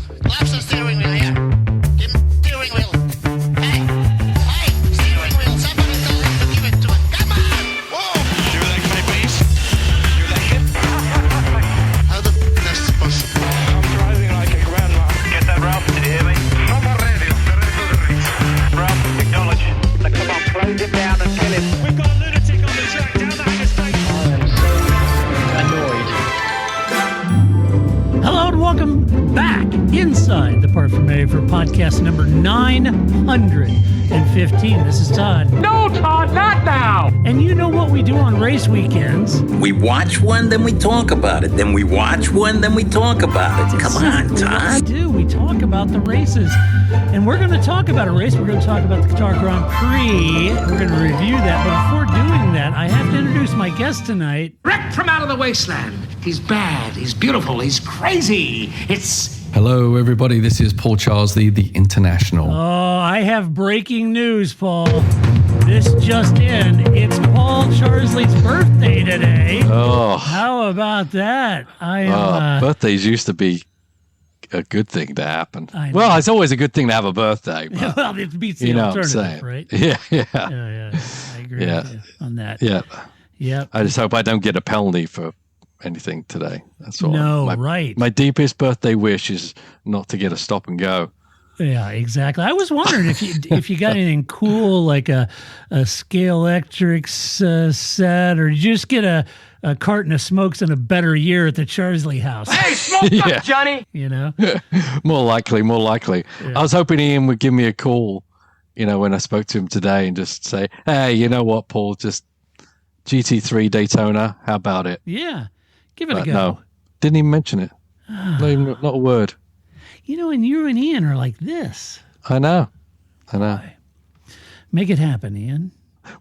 Lapse the steering wheel here. Give me the steering wheel. Hey, steering wheel. Somebody tell him to give it to him. Come on. Whoa. Your leg, my please. Your leg hip. How the f*** is this possible? I'm driving like a grandma. Get that, Ralph? Did you hear me? From the radio. Ralph, acknowledge. Now, come on, close him down and kill him. We've got a lunatic on the track down the interstate. I am so annoyed. Hello and welcome back inside the Part Familiar for podcast number 915. This is Todd. No, Todd, not now! And you know what we do on race weekends. We watch one, then we talk about it. Then we watch one, then we talk about it. Come on, Todd. We do. We talk about the races. And we're going to talk about a race. We're going to talk about the Qatar Grand Prix. We're going to review that. But before doing that, I have to introduce my guest tonight. Wrecked from out of the wasteland. He's bad, he's beautiful, he's crazy. Hello, everybody. This is Paul Charles, the International. Oh, I have breaking news, Paul. This just in. It's Paul Charsley's birthday today. Oh. How about that? Birthdays used to be a good thing to happen. I know. Well, it's always a good thing to have a birthday. But, well, it beats the you know what I'm alternative, saying. right? Yeah. Yeah. I agree with you on that. Yeah. Yep. I just hope I don't get a penalty for anything today. That's all. No, right. My deepest birthday wish is not to get a stop and go. Yeah, exactly. I was wondering if you got anything cool like a Scalextrics set, or did you just get a carton of smokes and a better year at the Charsley house? Hey, smoke up, Johnny! You know? More likely. Yeah. I was hoping Ian would give me a call, when I spoke to him today and just say, hey, you know what, Paul, just GT3 Daytona, how about it? Yeah, give it a But go. no, didn't even mention it. Not a word. And you and Ian are like this. I know. Make it happen, Ian.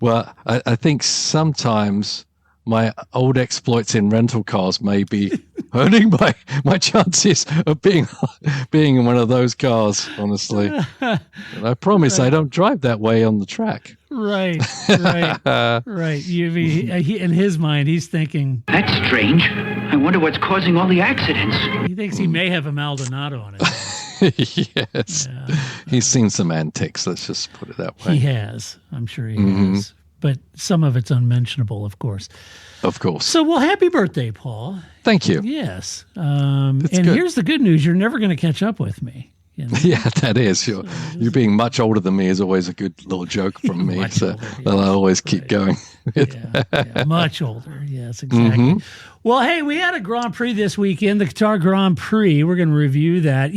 Well, I think sometimes my old exploits in rental cars may be hurting my chances of being in one of those cars, honestly. And I promise I don't drive that way on the track. Right. In his mind, he's thinking, That's strange. I wonder what's causing all the accidents. he thinks he may have a Maldonado on it. Yes. Yeah. He's seen some antics, let's just put it that way. He has. I'm sure he has. But some of it's unmentionable, of course. Of course. So, well, happy birthday, Paul. Thank you. Yes. And good. here's the good news. You're never going to catch up with me. Yeah, that is. You being much older than me is always a good little joke from me. So I'll always keep going. Yeah, much older. Yes, exactly. Well, hey, we had a Grand Prix this weekend, the Qatar Grand Prix. We're going to review that.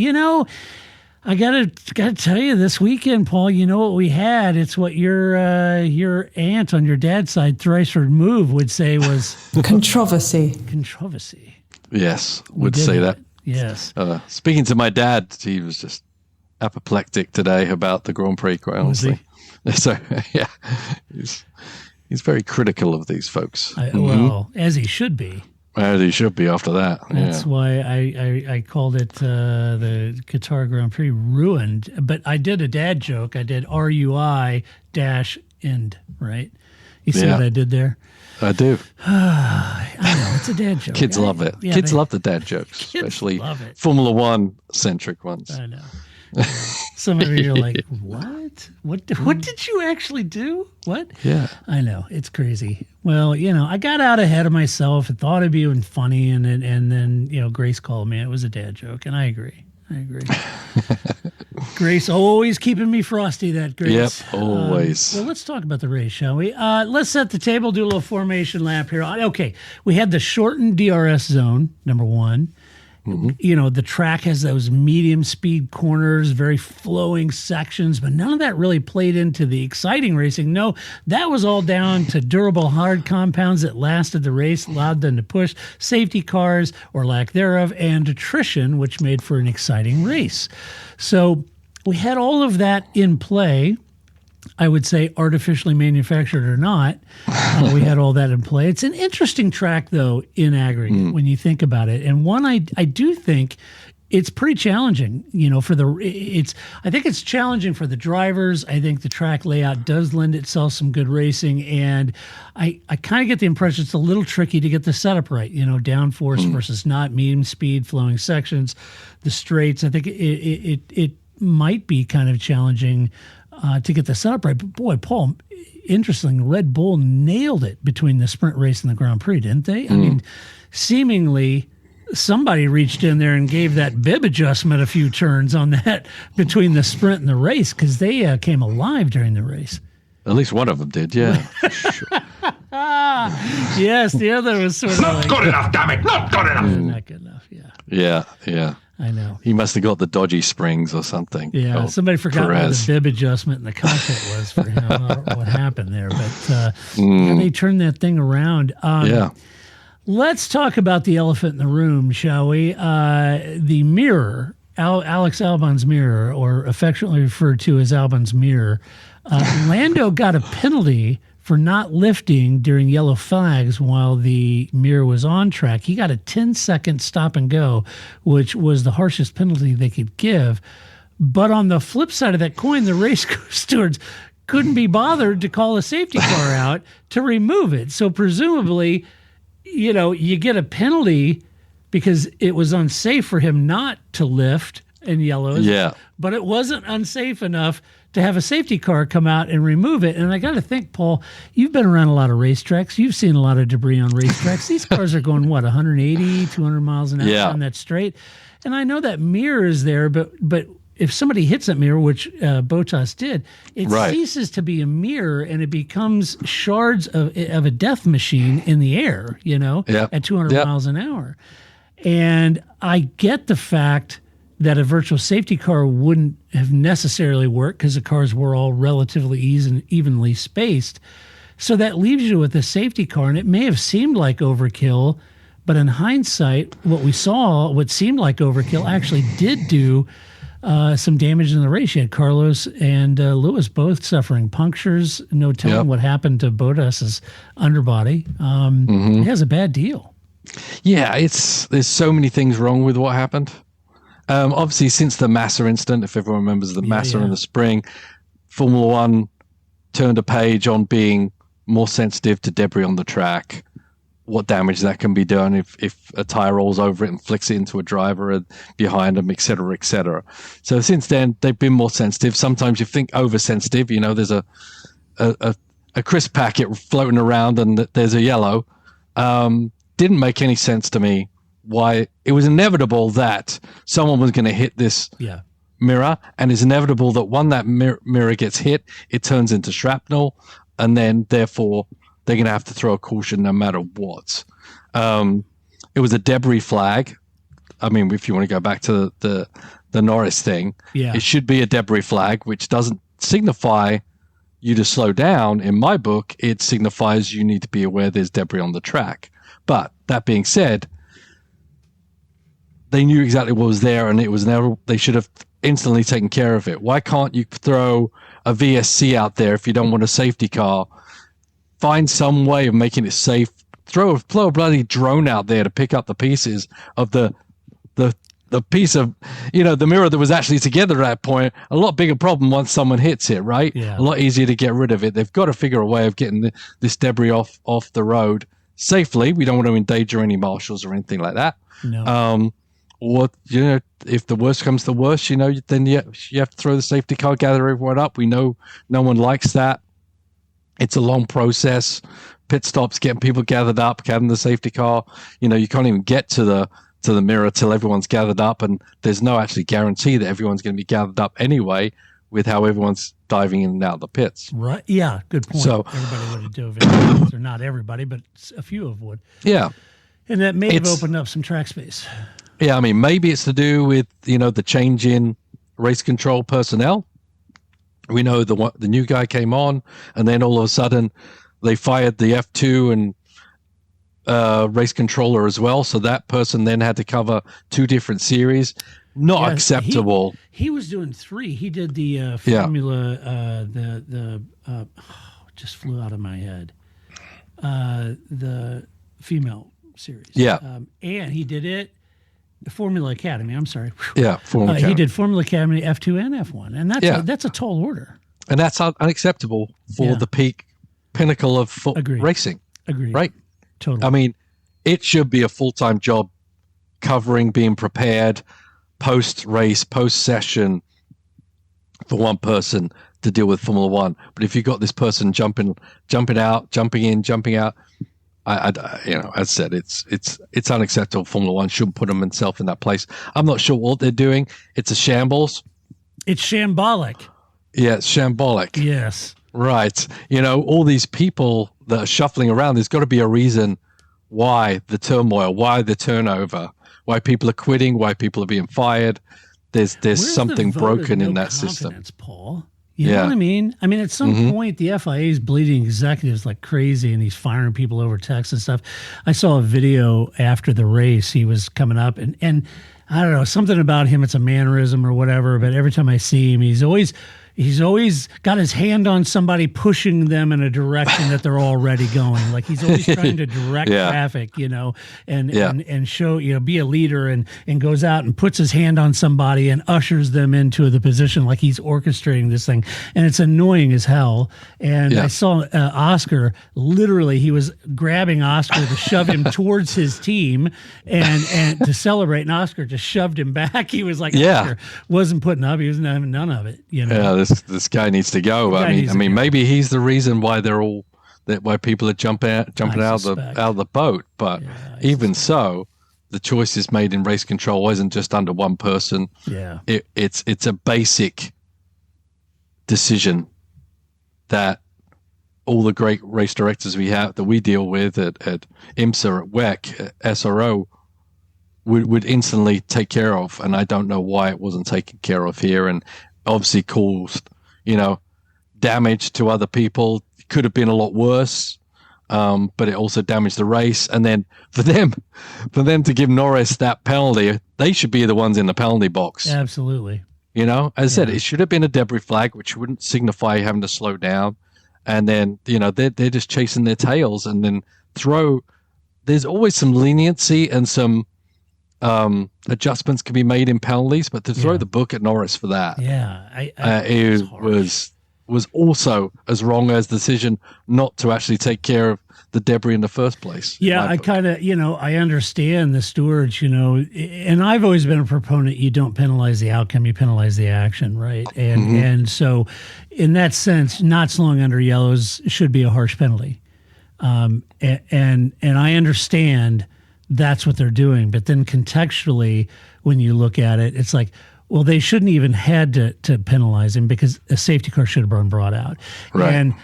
I gotta tell you, this weekend, Paul, you know what we had? It's what your aunt on your dad's side, thrice removed, would say was controversy. Yes, would say that. Yes. Speaking to my dad, he was just apoplectic today about the Grand Prix, quite honestly. So, yeah, he's very critical of these folks. Well, as he should be. As he should be after that. That's why I called it the Qatar Grand Prix ruined. But I did a dad joke. I did RUI-end, right? You see what I did there? I do. I know, it's a dad joke. Kids love it. Yeah, Kids love the dad jokes, especially Formula One-centric ones. I know. Some of you are like, what? What did you actually do? What? Yeah. I know. It's crazy. Well, I got out ahead of myself and thought it'd be funny, and then, Grace called me. It was a dad joke, and I agree. Grace always keeping me frosty, that Grace. Yep, always. Well, let's talk about the race, shall we? Let's set the table, do a little formation lap here. Okay, we had the shortened DRS zone, number one. The track has those medium speed corners, very flowing sections, but none of that really played into the exciting racing. No, that was all down to durable hard compounds that lasted the race, allowed them to push, safety cars or lack thereof, and attrition, which made for an exciting race. So we had all of that in play. I would say artificially manufactured or not, we had all that in play. It's an interesting track, though, in aggregate when you think about it. And one I do think it's pretty challenging, I think it's challenging for the drivers. I think the track layout does lend itself some good racing. And I kind of get the impression it's a little tricky to get the setup right, downforce versus not, medium speed, flowing sections, the straights. I think it might be kind of challenging to get the setup right. But boy, Paul, interesting, Red Bull nailed it between the sprint race and the Grand Prix, didn't they? I mean, seemingly somebody reached in there and gave that bib adjustment a few turns on that between the sprint and the race, because they came alive during the race. At least one of them did, yeah. Yes, the other was sort of Not good enough, damn it! Not good enough. not good enough. Yeah. I know. He must have got the dodgy springs or something. Yeah, Oh, somebody forgot what Perez. the bib adjustment in the cockpit was for him, or what happened there. But yeah, they turned that thing around. Yeah. Let's talk about the elephant in the room, shall we? The mirror, Alex Albon's mirror, or affectionately referred to as Albon's mirror. Lando got a penalty for not lifting during yellow flags while the mirror was on track. He got a 10-second stop and go, which was the harshest penalty they could give. But on the flip side of that coin, the race stewards couldn't be bothered to call a safety car out to remove it. So presumably, you get a penalty because it was unsafe for him not to lift in yellows. Yeah. But it wasn't unsafe enough to have a safety car come out and remove it. And I got to think, Paul, you've been around a lot of racetracks. You've seen a lot of debris on racetracks. These cars are going, 180, 200 miles an hour on that straight. And I know that mirror is there, but if somebody hits that mirror, which Bottas did, it ceases to be a mirror and it becomes shards of a death machine in the air, at 200 miles an hour. And I get the fact that a virtual safety car wouldn't have necessarily worked because the cars were all relatively evenly spaced. So that leaves you with a safety car, and it may have seemed like overkill, but in hindsight, what seemed like overkill actually did do some damage in the race. You had Carlos and Lewis both suffering punctures. No telling what happened to Bottas's underbody. It has a bad deal. Yeah, there's so many things wrong with what happened. Obviously, since the Massa incident, if everyone remembers the Massa in the spring, Formula One turned a page on being more sensitive to debris on the track, what damage that can be done if a tire rolls over it and flicks it into a driver and behind them, et cetera, et cetera. So since then, they've been more sensitive. Sometimes you think oversensitive. There's a crisp packet floating around and there's a yellow. Didn't make any sense to me why it was inevitable that someone was going to hit this mirror, and it's inevitable that that mirror gets hit, it turns into shrapnel, and then therefore they're going to have to throw a caution no matter what. It was a debris flag. I mean, if you want to go back to the Norris thing, it should be a debris flag, which doesn't signify you to slow down. In my book, it signifies you need to be aware there's debris on the track. But that being said, they knew exactly what was there, and they should have instantly taken care of it. Why can't you throw a VSC out there if you don't want a safety car? Find some way of making it safe. Throw a bloody drone out there to pick up the pieces of the piece of, the mirror that was actually together at that point. A lot bigger problem once someone hits it, right? Yeah. A lot easier to get rid of it. They've got to figure a way of getting this debris off the road safely. We don't want to endanger any marshals or anything like that. No. Or, if the worst comes to worst, then you have to throw the safety car, gather everyone up. We know no one likes that. It's a long process. Pit stops, getting people gathered up, having the safety car. You can't even get to the mirror till everyone's gathered up, and there's no actually guarantee that everyone's going to be gathered up anyway with how everyone's diving in and out of the pits. Right. Yeah, good point. So, everybody would have dove in, or not everybody, but a few of would. Yeah. And that may have opened up some track space. Yeah, I mean, maybe it's to do with, the change in race control personnel. We know the new guy came on, and then all of a sudden they fired the F2 and race controller as well. So that person then had to cover two different series. Not acceptable. He was doing three. He did the Formula, just flew out of my head. The female series. Yeah. And he did it Formula Academy. I'm sorry. Yeah, Formula He Academy. did Formula Academy F2 and F1, and that's a tall order. And that's unacceptable for the pinnacle of Agreed. racing. Agreed. Right? Totally. I mean, it should be a full-time job covering, being prepared, post-race, post-session for one person to deal with Formula One. But if you've got this person jumping out, jumping in, jumping out, as I said, it's unacceptable. Formula One shouldn't put himself in that place. I'm not sure what they're doing. It's a shambles. It's shambolic. Yeah, it's shambolic. Yes. Right. All these people that are shuffling around, there's got to be a reason why the turmoil, why the turnover, why people are quitting, why people are being fired. There's Where's something the vote of broken in no that system. confidence, Paul? You know what I mean? I mean, at some point, the FIA is bleeding executives like crazy, and he's firing people over text and stuff. I saw a video after the race. He was coming up, and I don't know, something about him. It's a mannerism or whatever. But every time I see him, he's always got his hand on somebody, pushing them in a direction that they're already going. Like he's always trying to direct traffic, and show, be a leader, and goes out and puts his hand on somebody and ushers them into the position like he's orchestrating this thing. And it's annoying as hell. And I saw Oscar, literally, he was grabbing Oscar to shove him towards his team and to celebrate. And Oscar just shoved him back. He was like, Oscar wasn't putting up. He wasn't having none of it. Yeah, this guy needs to go. I mean, maybe he's the reason why why people are jumping out of the boat. But even so, the choices made in race control isn't just under one person. Yeah, it's a basic decision that all the great race directors that we deal with at IMSA, at WEC, at SRO would instantly take care of. And I don't know why it wasn't taken care of here. And obviously caused, damage to other people. It could have been a lot worse, but it also damaged the race. And then for them to give Norris that penalty, they should be the ones in the penalty box. Absolutely. As I said, it should have been a debris flag, which wouldn't signify having to slow down. And then, they're just chasing their tails, and then there's always some leniency and some adjustments can be made in penalties, but to throw the book at Norris for that, it was also as wrong as the decision not to actually take care of the debris in the first place. Yeah, I kind of, I understand the stewards, and I've always been a proponent. You don't penalize the outcome, you penalize the action, right? And so, in that sense, not slowing under yellows should be a harsh penalty. And I understand that's what they're doing. But then contextually, when you look at it, it's like, well, they shouldn't even had to penalize him because a safety car should have been brought out. Right. And,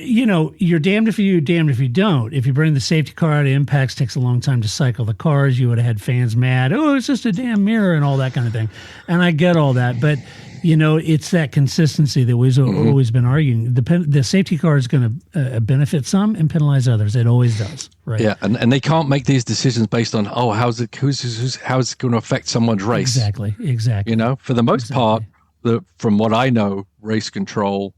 you're damned if you do, damned if you don't. If you bring the safety car out, it impacts, takes a long time to cycle the cars. You would have had fans mad. Oh, it's just a damn mirror and all that kind of thing. And I get all that. But, it's that consistency that we've always been arguing. The safety car is going to benefit some and penalize others. It always does, right? Yeah, and they can't make these decisions based on how's it going to affect someone's race. Exactly. For the most part, from what I know, race control,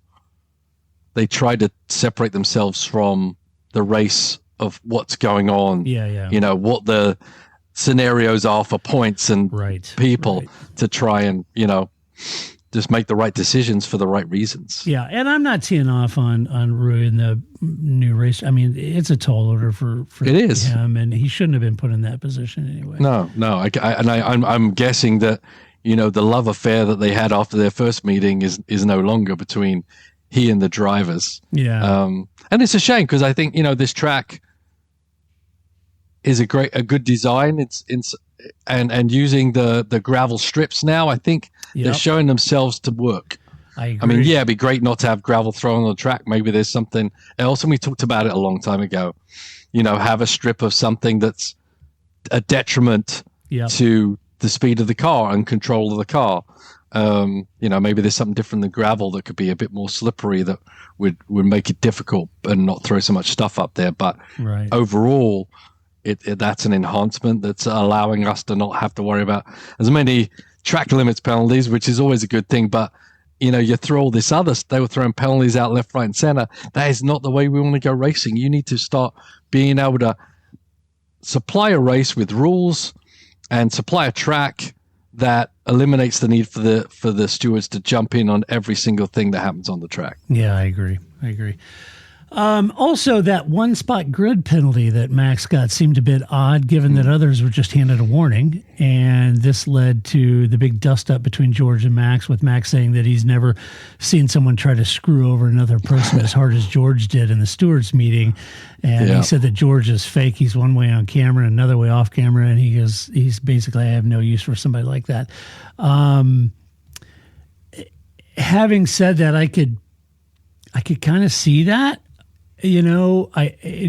they try to separate themselves from the race of what's going on. Yeah. What the scenarios are for points and people to try and just make the right decisions for the right reasons. Yeah, and I'm not teeing off on Rui in the new race. I mean, it's a tall order for it is. him, and he shouldn't have been put in that position anyway. No. I'm guessing that the love affair that they had after their first meeting is no longer between he and the drivers. Yeah. And it's a shame because I think this track is a good design. And using the gravel strips now, I think they're showing themselves to work. I agree. I mean, it'd be great not to have gravel thrown on the track. Maybe there's something else, and we talked about it a long time ago. Have a strip of something that's a detriment to the speed of the car and control of the car. Maybe there's something different than gravel that could be a bit more slippery that would make it difficult and not throw so much stuff up there. But overall, that's an enhancement that's allowing us to not have to worry about as many track limits penalties, which is always a good thing. But, you throw all this they were throwing penalties out left, right, and center. That is not the way we want to go racing. You need to start being able to supply a race with rules and supply a track that eliminates the need for the stewards to jump in on every single thing that happens on the track. Yeah, I agree. Also, that one spot grid penalty that Max got seemed a bit odd, given that others were just handed a warning. And this led to the big dust up between George and Max, with Max saying that he's never seen someone try to screw over another person as hard as George did in the stewards meeting. And he said that George is fake. He's one way on camera and another way off camera. And he's basically, I have no use for somebody like that. Having said that, I could kind of see that.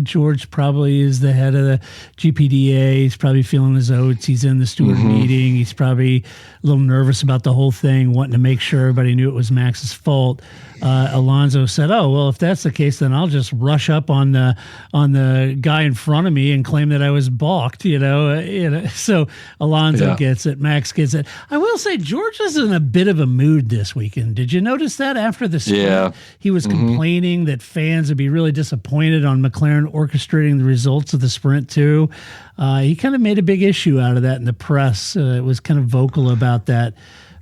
George probably is the head of the GPDA. He's probably feeling his oats. He's in the steward meeting. He's probably a little nervous about the whole thing, wanting to make sure everybody knew it was Max's fault. Alonso said, "Oh, well, if that's the case, then I'll just rush up on the guy in front of me and claim that I was balked." So Alonso gets it. Max gets it. I will say George is in a bit of a mood this weekend. Did you notice that after the sprint? Yeah. He was complaining that fans would be really disappointed on McLaren orchestrating the results of the sprint too. He kind of made a big issue out of that in the press. Was kind of vocal about that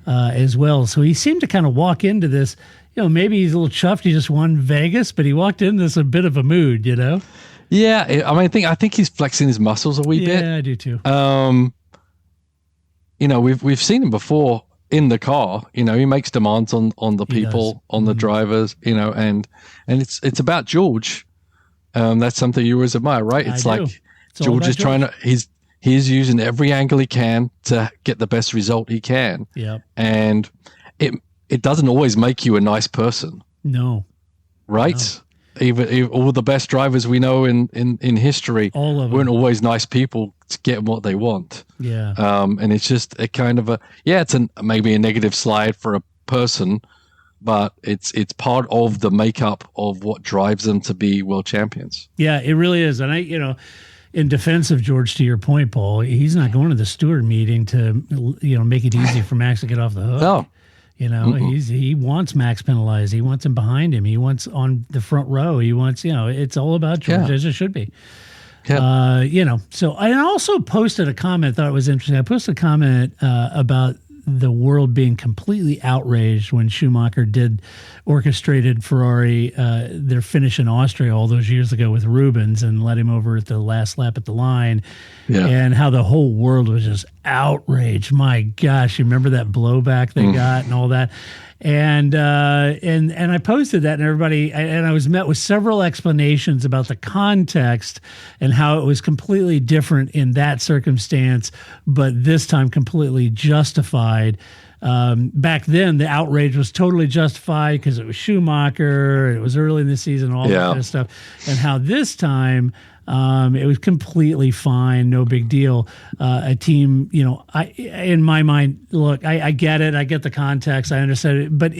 as well. So he seemed to kind of walk into this. Maybe he's a little chuffed. He just won Vegas, but he walked into this a bit of a mood. Yeah, I think he's flexing his muscles a wee bit. Yeah, I do too. We've seen him before in the car. He makes demands on the people, on the drivers. And it's about George. That's something you always admire, right? It's George is trying to. He's using every angle he can to get the best result he can. Yeah, and it doesn't always make you a nice person. No, right? No. Even all the best drivers we know in history, all of them weren't always nice people to get what they want. Yeah. And it's just a kind of it's maybe a negative slide for a person, but it's part of the makeup of what drives them to be world champions. Yeah, it really is. And in defense of George, to your point, Paul, he's not going to the steward meeting to make it easy for Max to get off the hook. No. He wants Max penalized. He wants him behind him. He wants on the front row. He wants, it's all about George, as it should be. Yeah. So I also posted a comment, thought it was interesting. I posted a comment about the world being completely outraged when Schumacher orchestrated Ferrari their finish in Austria all those years ago with Rubens and let him over at the last lap at the line, and how the whole world was just outraged. My gosh, you remember that blowback they got and all that. And I posted that, and everybody, and I was met with several explanations about the context and how it was completely different in that circumstance, but this time completely justified. Back then, the outrage was totally justified because it was Schumacher, it was early in the season, all that kind of stuff, and how this time it was completely fine, no big deal. A team, in my mind, look, I get it. I get the context. I understand it. But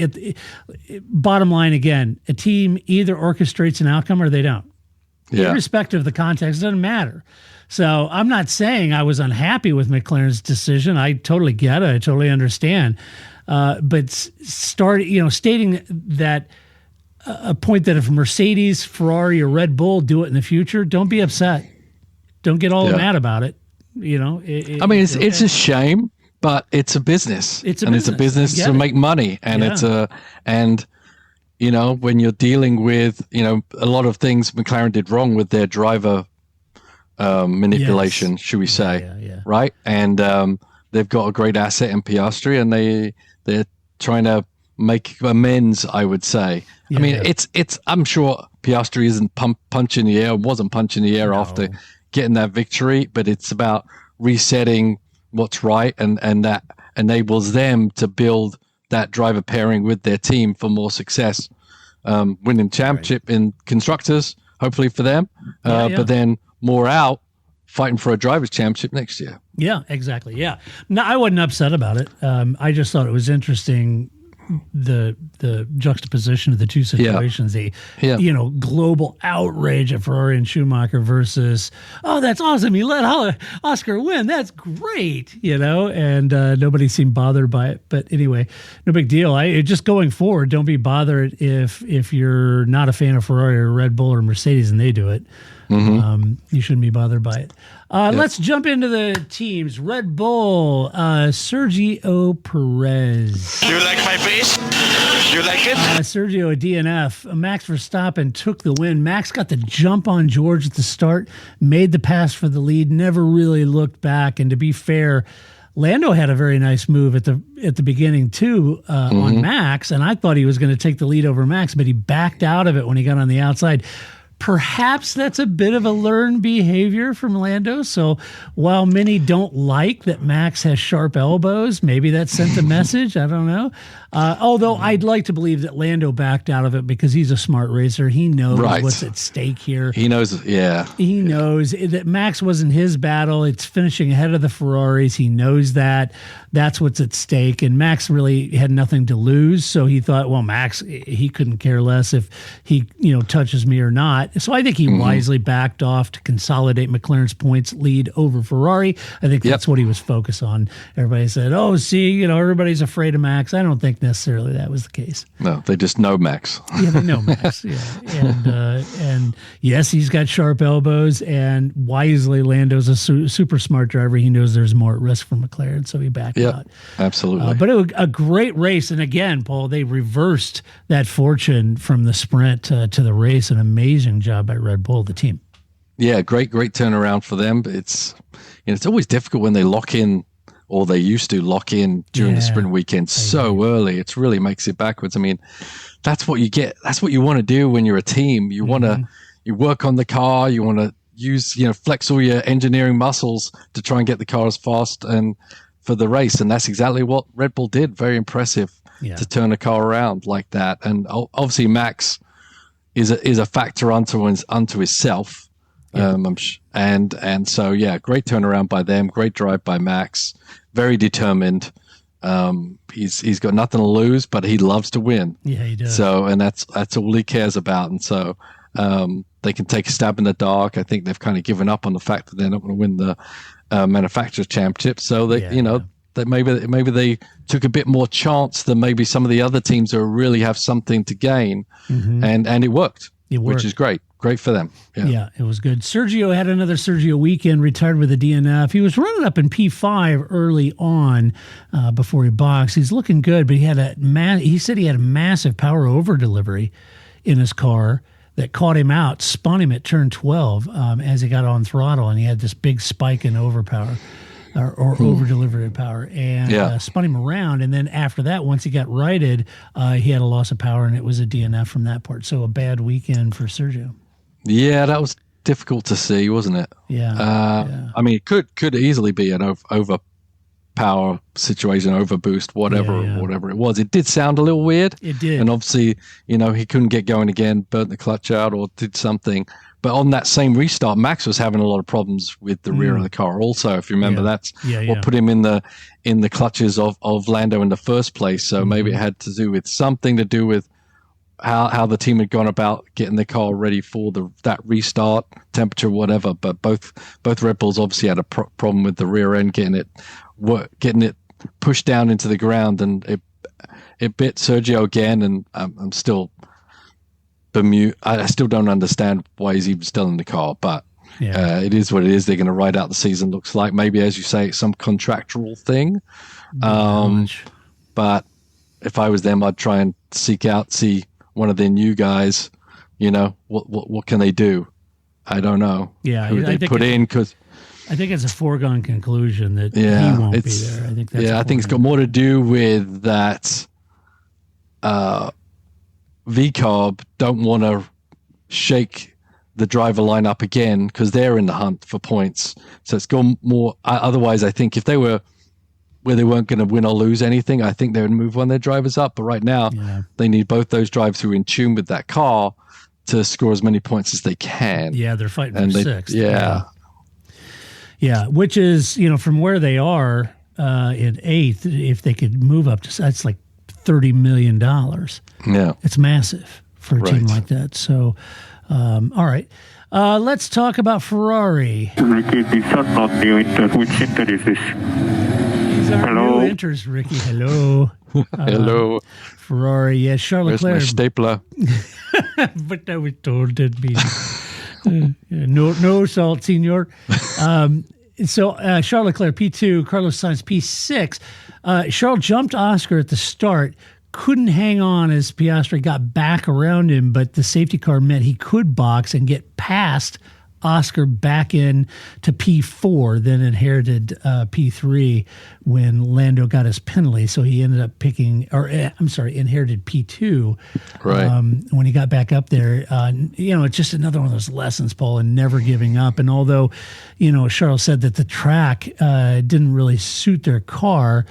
bottom line, again, a team either orchestrates an outcome or they don't. Yeah. Irrespective of the context, it doesn't matter. So I'm not saying I was unhappy with McLaren's decision. I totally get it. I totally understand. But stating that a point that if Mercedes, Ferrari, or Red Bull do it in the future, don't be upset. Don't get all mad about it. It's a shame, but it's a business. It's a business to make money, and when you're dealing with a lot of things McLaren did wrong with their driver manipulation, should we say, right? And they've got a great asset in Piastri, and they're trying to make amends, I would say. It's. I'm sure Piastri isn't punching the air, wasn't punching the air after getting that victory, but it's about resetting what's right, and that enables them to build that driver pairing with their team for more success, winning championship in constructors, hopefully for them, but then more out fighting for a drivers' championship next year. Yeah, exactly. Yeah, no, I wasn't upset about it. I just thought it was interesting. The juxtaposition of the two situations, the global outrage at Ferrari and Schumacher versus, oh, that's awesome, you let Oscar win, that's great, and nobody seemed bothered by it. But anyway, no big deal. Just going forward, don't be bothered if you're not a fan of Ferrari or Red Bull or Mercedes and they do it. You shouldn't be bothered by it. Let's jump into the teams. Red Bull, Sergio Perez. You like my face? You like it? Sergio, a DNF. Max Verstappen took the win. Max got the jump on George at the start, made the pass for the lead, never really looked back. And to be fair, Lando had a very nice move at the beginning too on Max, and I thought he was going to take the lead over Max, but he backed out of it when he got on the outside. Perhaps that's a bit of a learned behavior from Lando. So while many don't like that Max has sharp elbows, maybe that sent a message. I don't know. Although I'd like to believe that Lando backed out of it because he's a smart racer. He knows what's at stake here. He knows, He knows that Max wasn't his battle. It's finishing ahead of the Ferraris. He knows that. That's what's at stake. And Max really had nothing to lose. So he thought, well, Max, he couldn't care less if he, touches me or not. So I think he wisely backed off to consolidate McLaren's points lead over Ferrari. I think that's what he was focused on. Everybody said, oh, see, everybody's afraid of Max. I don't think necessarily that was the case. No, they just know Max. Yeah, they know Max. Yeah. And yes, he's got sharp elbows, and wisely, Lando's a super smart driver. He knows there's more at risk for McLaren, so he backed out. Absolutely. But it was a great race. And again, Paul, they reversed that fortune from the sprint to the race. An amazing job by Red Bull, the team. Yeah, great turnaround for them. But it's always difficult when they lock in, or they used to lock in during the sprint weekend so early. It really makes it backwards. I mean, that's what you get. That's what you want to do when you're a team. You want to you work on the car. You want to use flex all your engineering muscles to try and get the car as fast and for the race. And that's exactly what Red Bull did. Very impressive to turn a car around like that. And obviously Max is a factor unto himself. And so great turnaround by them, great drive by Max, very determined. He's got nothing to lose, but he loves to win. Yeah, he does. So, and that's all he cares about. And so they can take a stab in the dark. I think they've kind of given up on the fact that they're not going to win the manufacturers championship. So they, that maybe they took a bit more chance than maybe some of the other teams who really have something to gain, and it worked. Which is great. Great for them. Yeah, it was good. Sergio had another Sergio weekend, retired with a DNF. He was running up in P5 early on before he boxed. He's looking good, but he said he had a massive power over delivery in his car that caught him out, spun him at turn 12 as he got on throttle, and he had this big spike in overpower. Or over-delivery power, and spun him around. And then after that, once he got righted, he had a loss of power, and it was a DNF from that part. So a bad weekend for Sergio. Yeah, that was difficult to see, wasn't it? Yeah. I mean, it could easily be an overpower situation, overboost, whatever it was. It did sound a little weird. It did. And obviously, he couldn't get going again, burnt the clutch out, or did something. But on that same restart, Max was having a lot of problems with the rear of the car. Also, if you remember, that's what put him in the clutches of Lando in the first place. So maybe it had to do with something to do with how the team had gone about getting the car ready for that restart, temperature, whatever. But both Red Bulls obviously had a problem with the rear end, getting it pushed down into the ground, and it bit Sergio again. And I'm still bemused. I still don't understand why he's even still in the car, but it is what it is. They're going to ride out the season, looks like. Maybe, as you say, it's some contractual thing. But if I was them, I'd try and see one of their new guys. What can they do? I don't know. Yeah, who they put in, because I think it's a foregone conclusion that he won't be there. I think that's I think it's got more to do with that. VCARB don't want to shake the driver line up again because they're in the hunt for points. So it's gone more. Otherwise, I think if they were where they weren't going to win or lose anything, I think they would move one of their drivers up. But right now, they need both those drivers who are in tune with that car to score as many points as they can. Yeah, they're fighting for sixth. Yeah, which is, from where they are in eighth, if they could move up to, that's like $30 million. Yeah. It's massive for a team like that. So, all right. Let's talk about Ferrari. Ricky, these are not new inters. Which inter is this? These are new inters, Ricky. Hello. Hello. Ferrari, Charles Where's Leclerc. my stapler? But I was told it'd be. No salt, senor. So Charles Leclerc, P2, Carlos Sainz, P6. Charles jumped Oscar at the start, couldn't hang on as Piastri got back around him, but the safety car meant he could box and get past Oscar back in to P4, then inherited P3 when Lando got his penalty. So he ended up inherited P2 when he got back up there. It's just another one of those lessons, Paul, and never giving up. And although, Charles said that the track didn't really suit their car,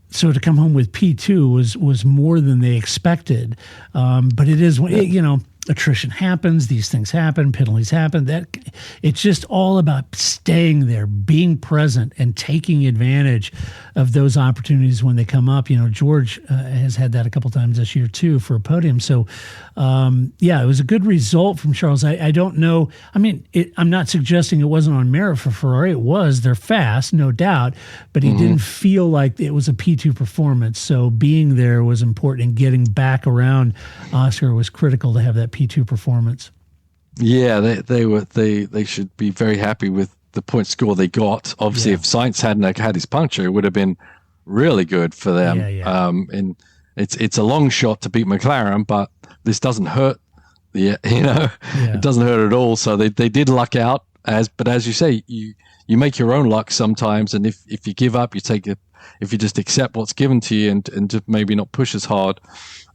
so to come home with P2 was more than they expected. But it is, attrition happens, these things happen, penalties happen. That it's just all about staying there, being present, and taking advantage of those opportunities when they come up. George has had that a couple times this year too for a podium. So, it was a good result from Charles. I don't know. I mean, I'm not suggesting it wasn't on merit for Ferrari. It was. They're fast, no doubt, but he didn't feel like it was a P2 performance. So being there was important, and getting back around Oscar was critical to have that P2 performance. Yeah, they should be very happy with the point score they got. Obviously, if Sainz hadn't had his puncture, it would have been really good for them. And it's a long shot to beat McLaren, but this doesn't hurt. It doesn't hurt at all. So they did luck out. But as you say, you make your own luck sometimes, and if you give up, you take it. If you just accept what's given to you and just maybe not push as hard,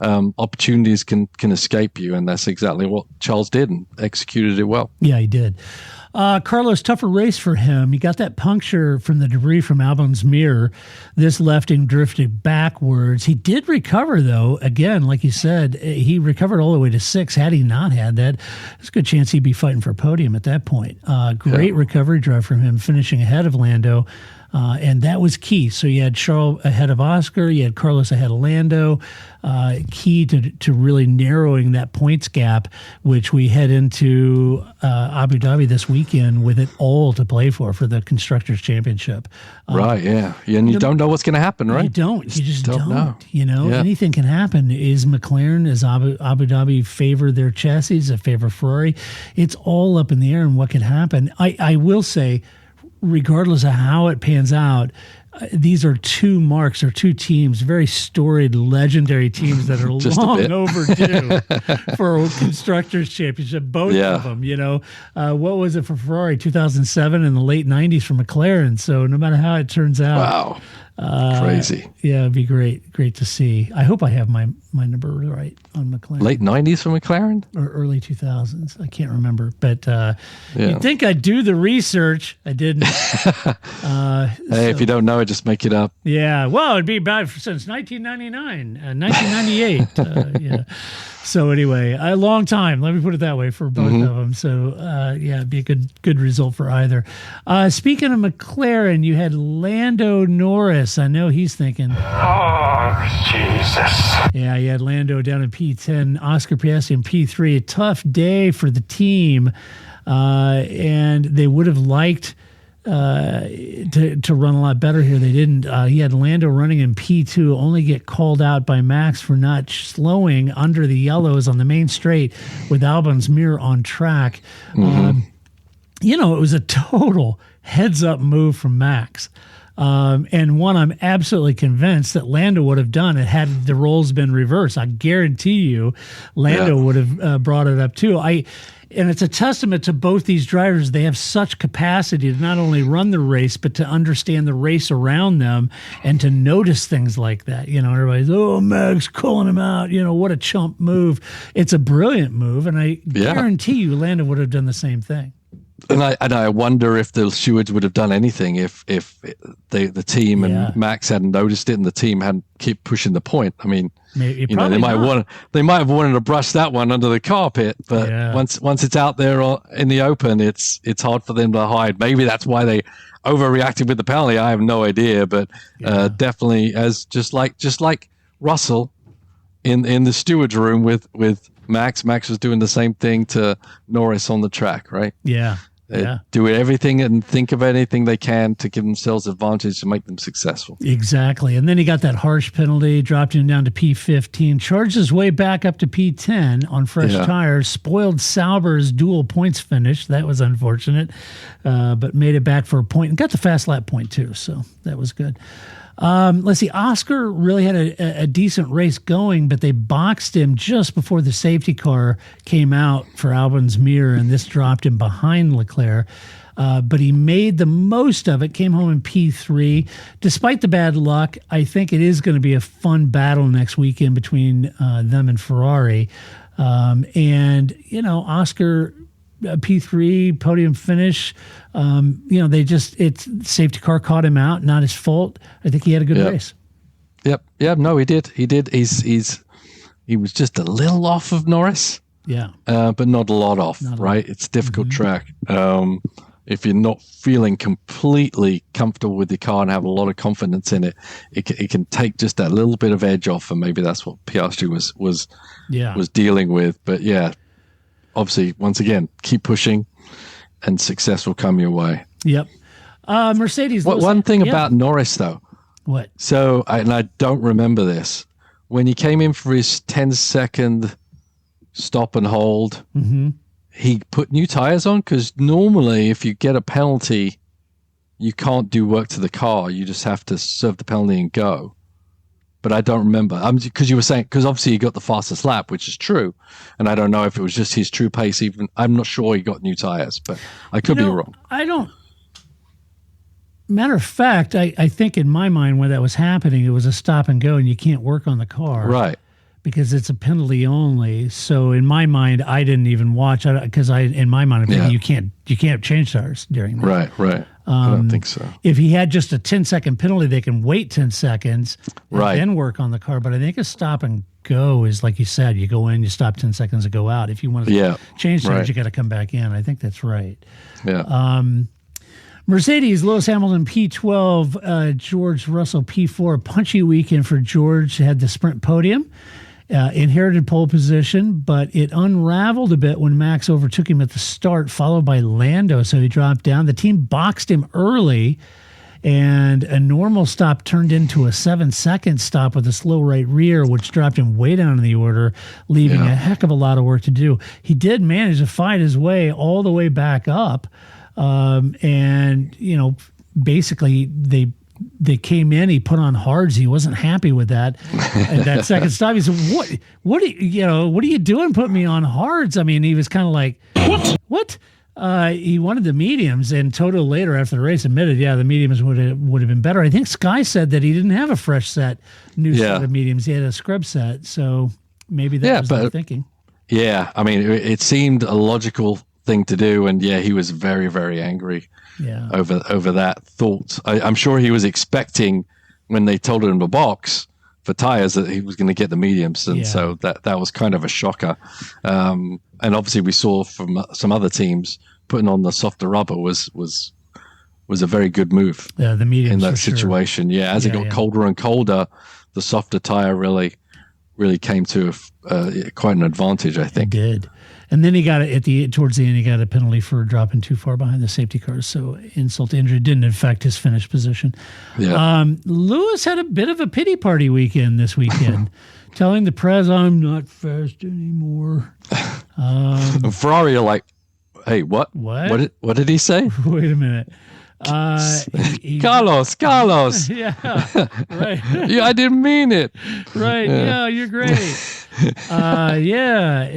opportunities can escape you, and that's exactly what Charles did and executed it well. Yeah, he did. Carlos, tougher race for him. He got that puncture from the debris from Albon's mirror. This left him drifted backwards. He did recover, though. Again, like you said, he recovered all the way to 6. Had he not had that, there's a good chance he'd be fighting for a podium at that point. Great recovery drive from him, finishing ahead of Lando. And that was key. So you had Charles ahead of Oscar, you had Carlos ahead of Lando, key to really narrowing that points gap, which we head into Abu Dhabi this weekend with it all to play for the Constructors' Championship. Right, yeah. And you don't know what's going to happen, right? You don't. You just don't know. Yeah. Anything can happen. Is McLaren, is Abu Dhabi favor their chassis, a favor Ferrari? It's all up in the air and what can happen. I will say, regardless of how it pans out, these are two marks or two teams, very storied, legendary teams that are long overdue for a Constructors' Championship, both of them. What was it for Ferrari, 2007, in the late 90s for McLaren? So no matter how it turns out. Wow. Crazy. Yeah, it'd be great to see. I hope I have my number right on McLaren. Late 90s for McLaren? Or early 2000s. I can't remember. But you'd think I'd do the research. I didn't. If you don't know it, just make it up. Yeah. Well, it'd be bad since 1999, 1998. Yeah. So anyway, a long time. Let me put it that way for both of them. So it'd be a good result for either. Speaking of McLaren, you had Lando Norris. I know he's thinking, Oh, Jesus. Yeah, you had Lando down in P10, Oscar Piastri in P3. A tough day for the team, and they would have liked to run a lot better here. They didn't. He had Lando running in P2, only get called out by Max for not slowing under the yellows on the main straight with Albon's mirror on track. It was a total heads-up move from Max. And one I'm absolutely convinced that Lando would have done it had the roles been reversed. I guarantee you Lando would have brought it up too. And it's a testament to both these drivers. They have such capacity to not only run the race, but to understand the race around them and to notice things like that. Everybody's, Max calling him out. What a chump move. It's a brilliant move. And I guarantee you Lando would have done the same thing. And I wonder if the stewards would have done anything if the team and Max hadn't noticed it and the team hadn't keep pushing the point. I mean, they might have wanted to brush that one under the carpet, but once it's out there in the open, it's hard for them to hide. Maybe that's why they overreacted with the penalty. I have no idea, but definitely as just like Russell in the stewards room with Max was doing the same thing to Norris on the track, right? Yeah. Do everything and think of anything they can to give themselves advantage to make them successful. Exactly. And then he got that harsh penalty, dropped him down to P15, charged his way back up to P10 on fresh tires, spoiled Sauber's dual points finish. That was unfortunate, but made it back for a point and got the fast lap point too. So that was good. Let's see. Oscar really had a decent race going, but they boxed him just before the safety car came out for Albon's mirror, and this dropped him behind Leclerc. But he made the most of it, came home in P3. Despite the bad luck, I think it is going to be a fun battle next weekend between them and Ferrari. And, Oscar... P3 podium finish. Safety car caught him out. Not his fault. I think he had a good race. Yep. Yeah. No, he did. He was just a little off of Norris. Yeah. But not a lot off. Right. It's a difficult track. If you're not feeling completely comfortable with the car and have a lot of confidence in it, it can take just that little bit of edge off, and maybe that's what Piastri was dealing with. But yeah. Obviously, once again, keep pushing, and success will come your way. Yep. Mercedes. One thing about Norris, though. What? So, I don't remember this. When he came in for his 10-second stop and hold, he put new tires on, because normally, if you get a penalty, you can't do work to the car. You just have to serve the penalty and go. But I don't remember. Because you were saying, because obviously he got the fastest lap, which is true. And I don't know if it was just his true pace. Even I'm not sure he got new tires, but I could be wrong. Matter of fact, I think in my mind when that was happening, it was a stop and go, and you can't work on the car. Right. Because it's a penalty only. So in my mind, I didn't even watch it because in my mind, I'm thinking you can't change tires during that. Right. I don't think so. If he had just a 10-second penalty, they can wait 10 seconds and then work on the car. But I think a stop and go is like you said, you go in, you stop 10 seconds and go out. If you want to change tires, you got to come back in. I think that's right. Yeah. Mercedes, Lewis Hamilton P12, George Russell P4. Punchy weekend for George. Had the sprint podium. Inherited pole position, but it unraveled a bit when Max overtook him at the start, followed by Lando, so he dropped down. The team boxed him early, and a normal stop turned into a 7-second stop with a slow right rear, which dropped him way down in the order, leaving a heck of a lot of work to do. He did manage to fight his way all the way back up, and, basically they came in, he put on hards. He wasn't happy with that. And that second stop, he said, what are you doing putting me on hards? I mean, he was kind of like, what? He wanted the mediums, and Toto later after the race admitted, the mediums would have been better. I think Sky said that he didn't have a fresh set of mediums. He had a scrub set. So maybe that was the thinking. Yeah. I mean, it seemed a logical thing to do. And he was very, very angry. Over that thought. I'm sure he was expecting when they told him to box for tires that he was going to get the mediums, and so that was kind of a shocker. And obviously we saw from some other teams putting on the softer rubber was a very good move. Yeah, the mediums in that situation. Sure. As it got colder and colder, the softer tire really came to quite an advantage, I think. It did. And then he got it towards the end. He got a penalty for dropping too far behind the safety cars. So insult to injury didn't affect his finish position. Yeah. Lewis had a bit of a pity party weekend this weekend, telling the press, "I'm not fast anymore." And Ferrari are like, "Hey, what? What did he say?" Wait a minute. Carlos. Yeah, right. I didn't mean it. Right. Yeah, you're great.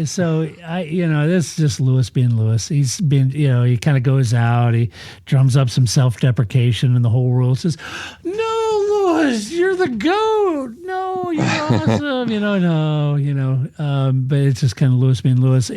So this is just Lewis being Lewis. He's been, he kind of goes out, he drums up some self-deprecation, and the whole world says, "No, Lewis, you're the GOAT. No, you're awesome." But it's just kind of Lewis being Lewis.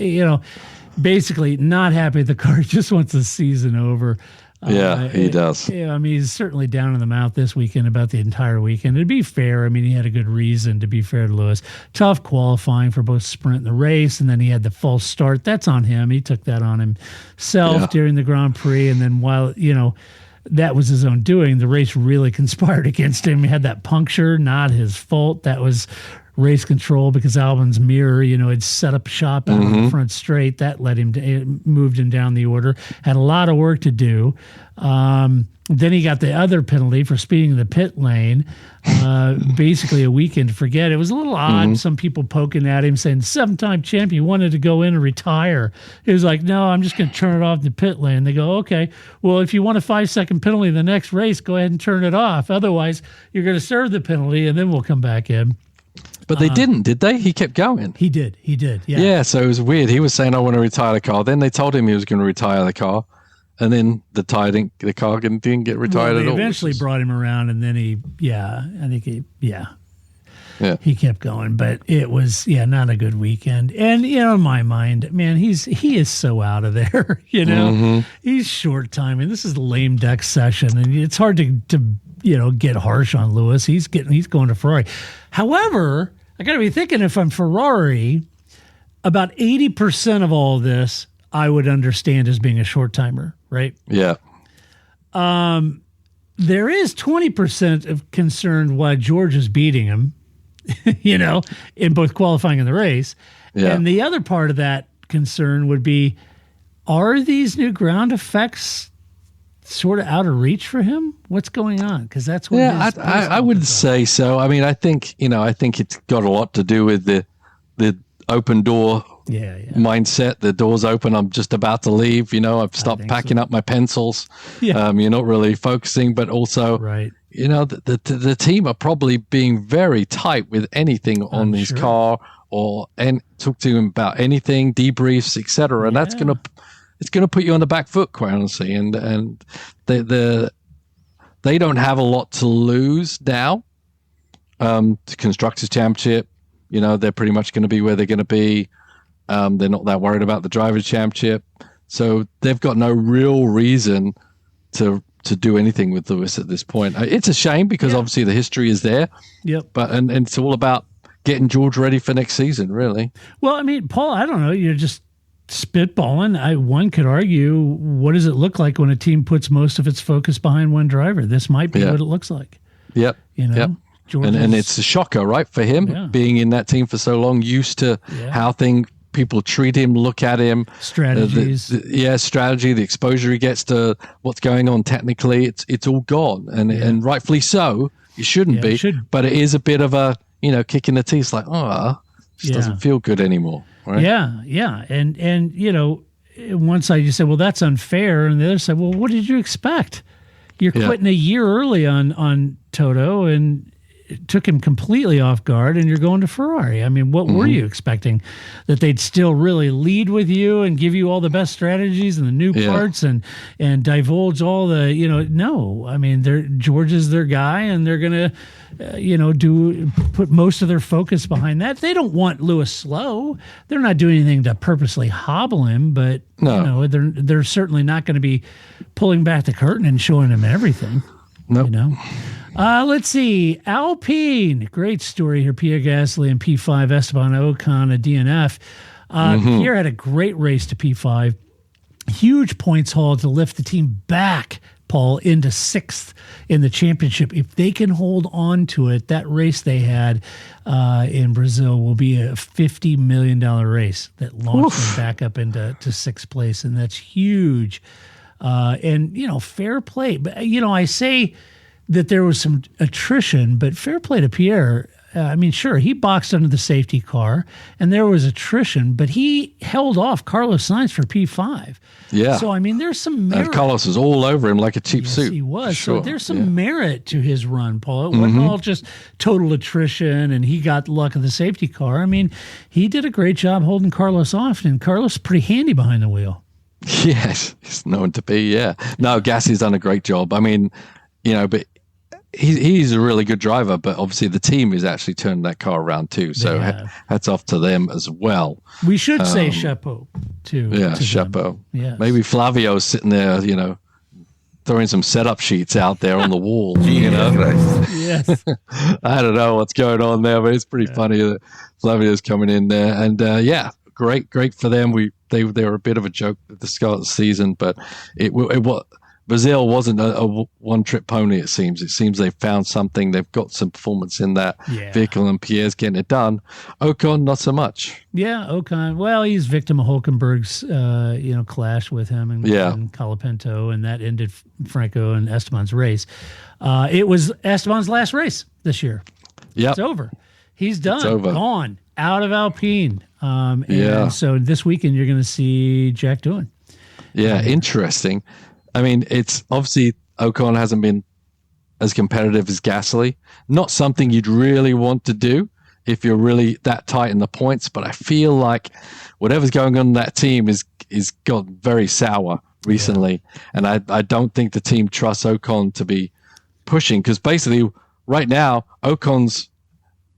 Basically not happy with the car. He just wants the season over. He does. He's certainly down in the mouth this weekend about the entire weekend. To be fair, he had a good reason to be fair to Lewis. Tough qualifying for both sprint and the race, and then he had the false start. That's on him. He took that on himself during the Grand Prix, and then while, that was his own doing, the race really conspired against him. He had that puncture, not his fault. That was race control because Albon's mirror, had set up shop out on the front straight. That led him to, it moved him down the order. Had a lot of work to do. Then he got the other penalty for speeding in the pit lane. Basically a weekend to forget. It was a little odd. Some people poking at him saying, 7-time champion wanted to go in and retire. He was like, no, I'm just going to turn it off in the pit lane. They go, okay, well, if you want a 5-second penalty in the next race, go ahead and turn it off. Otherwise, you're going to serve the penalty, and then we'll come back in. But they didn't, did they? He kept going. He did. Yeah. Yeah, so it was weird. He was saying, I want to retire the car. Then they told him he was going to retire the car. And then the car didn't get retired at all. They eventually brought him around, and then he kept going. But it was, not a good weekend. And, in my mind, man, he is so out of there, He's short timing. This is a lame duck session, and it's hard to get harsh on Lewis. He's going to Ferrari. However, I got to be thinking, if I'm Ferrari, about 80% of all of this I would understand as being a short timer, right? Yeah. There is 20% of concern why George is beating him, in both qualifying and the race. Yeah. And the other part of that concern would be, are these new ground effects sort of out of reach for him? What's going on? Because that's what. Yeah, I would say so. I mean, I think it's got a lot to do with the open door. Yeah. Mindset. The door's open. I'm just about to leave. I've stopped packing up my pencils. Yeah. You're not really focusing, but also, right. The team are probably being very tight with anything on his car, and talk to him about anything, debriefs, etc. And that's it's gonna put you on the back foot, quite honestly. And they don't have a lot to lose now. The Constructors' Championship, they're pretty much going to be where they're going to be. They're not that worried about the Drivers' Championship, so they've got no real reason to do anything with Lewis at this point. It's a shame because obviously the history is there. Yep. But and it's all about getting George ready for next season, really. Well, I mean, Paul, I don't know. You're just spitballing. One could argue, what does it look like when a team puts most of its focus behind one driver? This might be what it looks like. Yep. Yep. And it's a shocker, right, for him being in that team for so long, used to how people treat him, look at him, strategies. Strategy, the exposure he gets to what's going on technically, it's all gone, and rightfully so. It shouldn't be, but it is a bit of a kick in the teeth. Like, just doesn't feel good anymore, right? Yeah, and one side you say, well, that's unfair, and the other side, well, what did you expect? You're quitting a year early on Toto, and it took him completely off guard, and you're going to Ferrari. I mean, what were you expecting? That they'd still really lead with you and give you all the best strategies and the new parts and divulge all the, no. I mean, George is their guy, and they're going to, put most of their focus behind that. They don't want Lewis slow. They're not doing anything to purposely hobble him, but, they're certainly not going to be pulling back the curtain and showing him everything. Nope. Let's see. Alpine. Great story here. Pierre Gasly and P5, Esteban Ocon, a DNF. Pierre had a great race to P5. Huge points haul to lift the team back, Paul, into 6th in the championship. If they can hold on to it, that race they had in Brazil will be a $50 million race that launched them back up into 6th place, and that's huge. And, fair play. But, I say that there was some attrition, but fair play to Pierre. Sure, he boxed under the safety car, and there was attrition, but he held off Carlos Sainz for P5. Yeah. So, there's some merit. And Carlos was all over him like a cheap suit. He was. Sure. So there's some merit to his run, Paul. It wasn't all just total attrition, and he got the luck of the safety car. He did a great job holding Carlos off, and Carlos is pretty handy behind the wheel. Yes, he's known to be, No, Gasly's done a great job. But he's a really good driver, but obviously the team has actually turned that car around too. So hats off to them as well. We should say chapeau too. Yeah, chapeau. Yeah. Maybe Flavio's sitting there, throwing some setup sheets out there on the wall. Yes. I don't know what's going on there, but it's pretty funny that Flavio's coming in there. And great for them. They were a bit of a joke at the start of the season, but it Brazil wasn't a one-trip pony, it seems. It seems they've found something. They've got some performance in that vehicle, and Pierre's getting it done. Ocon, not so much. Yeah, Ocon. Well, he's victim of Hulkenberg's, clash with him and Colapinto, and that ended Franco and Esteban's race. It was Esteban's last race this year. Yeah, it's over. He's done. It's over. Gone out of Alpine. And so this weekend you're going to see Jack Doohan. Yeah, interesting. I mean, it's obviously Ocon hasn't been as competitive as Gasly. Not something you'd really want to do if you're really that tight in the points. But I feel like whatever's going on in that team is got very sour recently, and I don't think the team trusts Ocon to be pushing, because basically right now Ocon's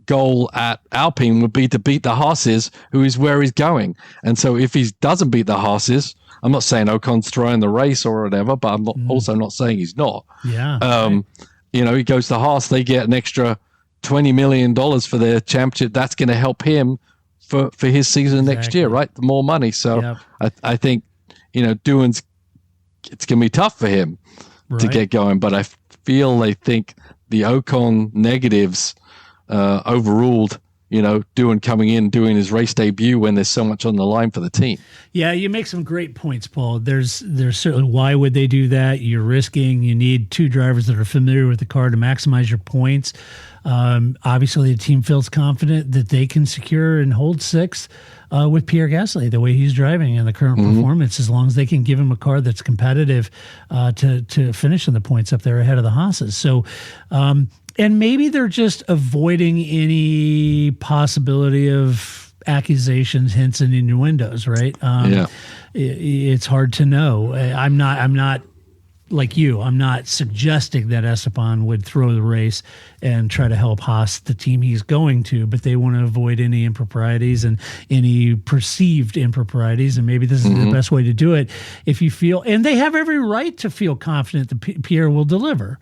goal at Alpine would be to beat the Haas's, who is where he's going. And so if he doesn't beat the Haas's, I'm not saying Ocon's throwing the race or whatever, but I'm also not saying he's not. Yeah. He goes to Haas, they get an extra $20 million for their championship. That's going to help him for his season next year, right? The more money. So I think, Doohan's, it's going to be tough for him to get going, but I feel they think the Ocon negatives overruled, Doohan coming in, doing his race debut when there's so much on the line for the team. Yeah, you make some great points, Paul. There's certainly, why would they do that? You're risking, you need two drivers that are familiar with the car to maximize your points. Obviously, the team feels confident that they can secure and hold sixth with Pierre Gasly, the way he's driving and the current performance, as long as they can give him a car that's competitive to finish in the points up there ahead of the Haas's. So, and maybe they're just avoiding any possibility of accusations, hints, and innuendos, right? It's hard to know. I'm not like you. I'm not suggesting that Esteban would throw the race and try to help Haas, the team he's going to, but they want to avoid any improprieties and any perceived improprieties. And maybe this is the best way to do it if you feel, and they have every right to feel confident that Pierre will deliver.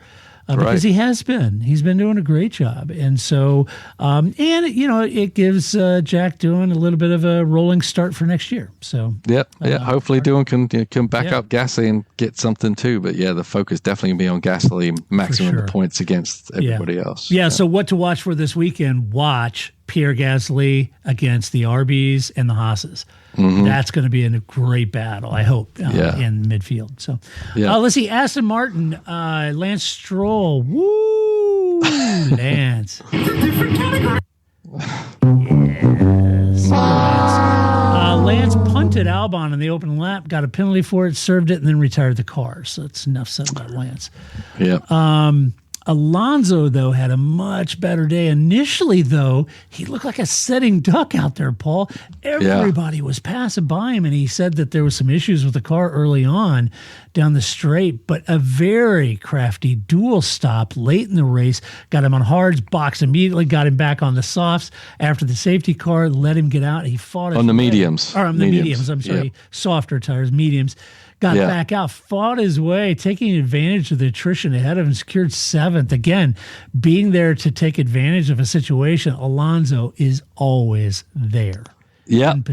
Because he's been doing a great job. And so, it gives Jack Doohan a little bit of a rolling start for next year. So, hopefully Doohan can back up Gasly and get something too. But the focus definitely going to be on Gasly, maximum the points against everybody else. Yeah. So what to watch for this weekend? Watch Pierre Gasly against the RBs and the Haas's. That's going to be a great battle, I hope, in midfield. So let's see, Aston Martin, Lance Stroll. Woo, Lance. It's a different category. Yes, Lance punted Albon in the opening lap, got a penalty for it, served it, and then retired the car. So that's enough said about Lance. Alonso, though, had a much better day. Initially, though, he looked like a sitting duck out there, Paul. Everybody was passing by him, and he said that there was some issues with the car early on down the straight, but a very crafty dual stop late in the race, got him on hards, boxed immediately, got him back on the softs after the safety car, let him get out. He fought on the mediums. Or on the mediums, I'm sorry, softer tires, mediums. Got back out, fought his way, taking advantage of the attrition ahead of him, secured seventh. Again, being there to take advantage of a situation, Alonso is always there. And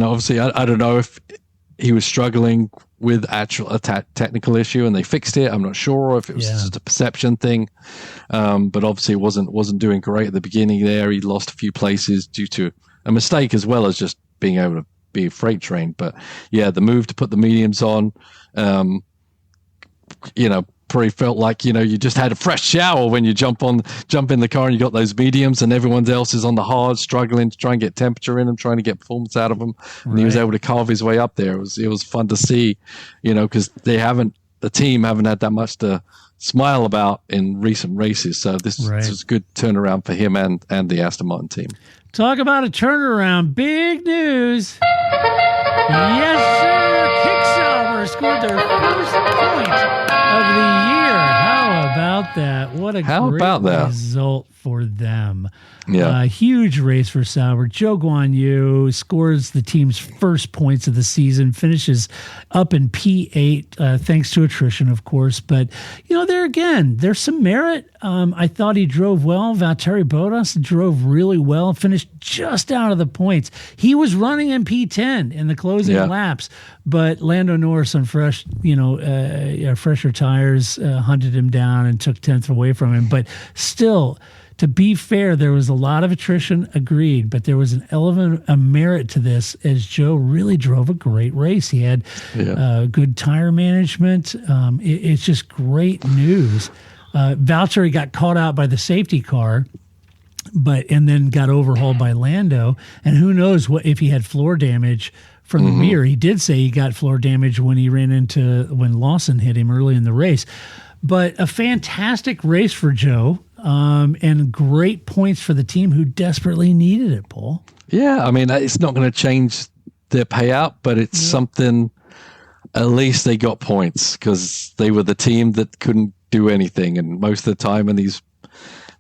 obviously, I don't know if he was struggling with a technical issue and they fixed it. I'm not sure, or if it was just a perception thing. But obviously, it wasn't doing great at the beginning there. He lost a few places due to a mistake as well as just being able to be freight trained. But the move to put the mediums on, probably felt like you just had a fresh shower when you jump in the car and you got those mediums, and everyone else is on the hard, struggling to try and get temperature in them, trying to get performance out of them. And he was able to carve his way up there. It was fun to see, because the team haven't had that much to smile about in recent races. So this was a good turnaround for him and the Aston Martin team. Talk about a turnaround. Big news. Yes, sir. Kick Sauber scored their first point of the year. How about that? What a How great about that? result for them. Yeah. Huge race for Sauber. Zhou Guanyu scores the team's first points of the season, finishes up in P8, thanks to attrition, of course. But, there's some merit. I thought he drove well. Valtteri Bottas drove really well, finished just out of the points. He was running in P10 in the closing laps, but Lando Norris on fresher tires hunted him down and took 10th away from him. But still, to be fair, there was a lot of attrition, agreed, but there was an element of merit to this as Zhou really drove a great race. He had good tire management. It's just great news. Valtteri got caught out by the safety car, and then got overhauled by Lando. And who knows what if he had floor damage from the rear. He did say he got floor damage when Lawson hit him early in the race. But a fantastic race for Zhou. And great points for the team who desperately needed it, Paul. Yeah, I mean, it's not going to change their payout, but it's something. At least they got points because they were the team that couldn't do anything. And most of the time in these